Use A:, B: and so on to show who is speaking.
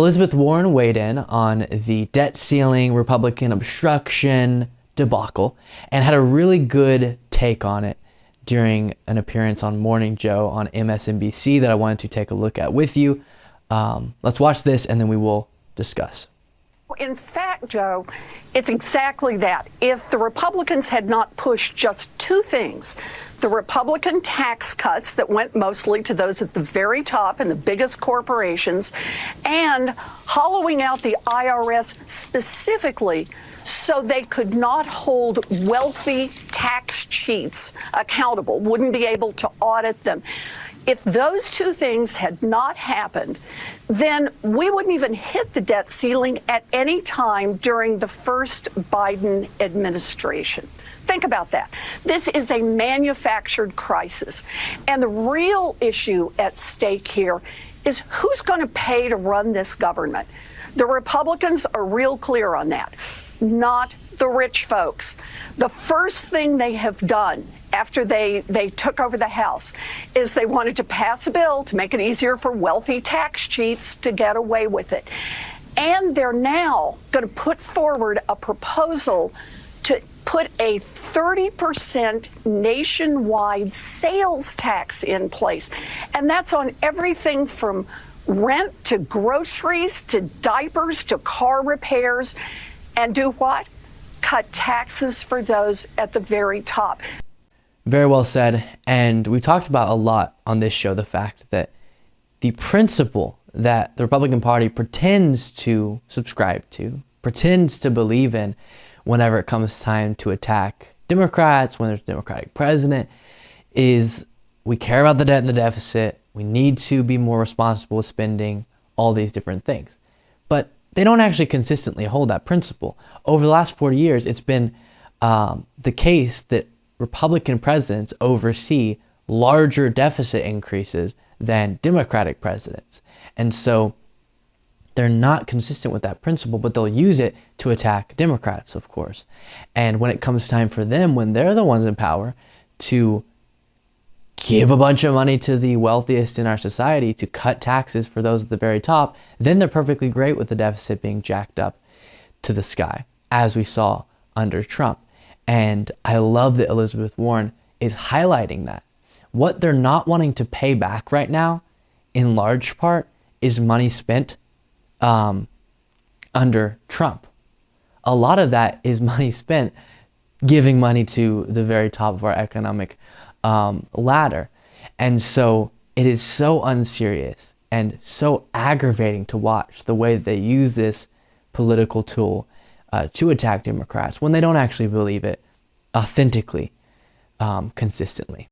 A: Elizabeth Warren weighed in on the debt ceiling, Republican obstruction debacle, and had a really good take on it during an appearance on Morning Joe on MSNBC that I wanted to take a look at with you. Let's watch this and then we will discuss.
B: In fact, Joe, it's exactly that. If the Republicans had not pushed just two things, the Republican tax cuts that went mostly to those at the very top and the biggest corporations, and hollowing out the IRS specifically so they could not hold wealthy tax cheats accountable, wouldn't be able to audit them. If those two things had not happened, then we wouldn't even hit the debt ceiling at any time during the first Biden administration. Think about that. This is a manufactured crisis. And the real issue at stake here is who's going to pay to run this government. The Republicans are real clear on that, not the rich folks. The first thing they have done after they took over the House is they wanted to pass a bill to make it easier for wealthy tax cheats to get away with it. And they're now going to put forward a proposal to put a 30% nationwide sales tax in place. And that's on everything from rent to groceries to diapers to car repairs. And do what? Cut taxes for those at the very top.
A: Very well said. And we talked about a lot on this show, the fact that the principle that the Republican Party pretends to subscribe to, pretends to believe in whenever it comes time to attack Democrats, when there's a Democratic president, is we care about the debt and the deficit. We need to be more responsible with spending, all these different things. But they don't actually consistently hold that principle. Over the last 40 years, it's been the case that Republican presidents oversee larger deficit increases than Democratic presidents. And so they're not consistent with that principle, but they'll use it to attack Democrats, of course. And when it comes time for them, when they're the ones in power, to give a bunch of money to the wealthiest in our society, to cut taxes for those at the very top, then they're perfectly great with the deficit being jacked up to the sky, as we saw under Trump. And I love that Elizabeth Warren is highlighting that. What they're not wanting to pay back right now, in large part, is money spent under Trump. A lot of that is money spent giving money to the very top of our economic ladder. And so it is so unserious and so aggravating to watch the way that they use this political tool to attack Democrats when they don't actually believe it authentically, consistently.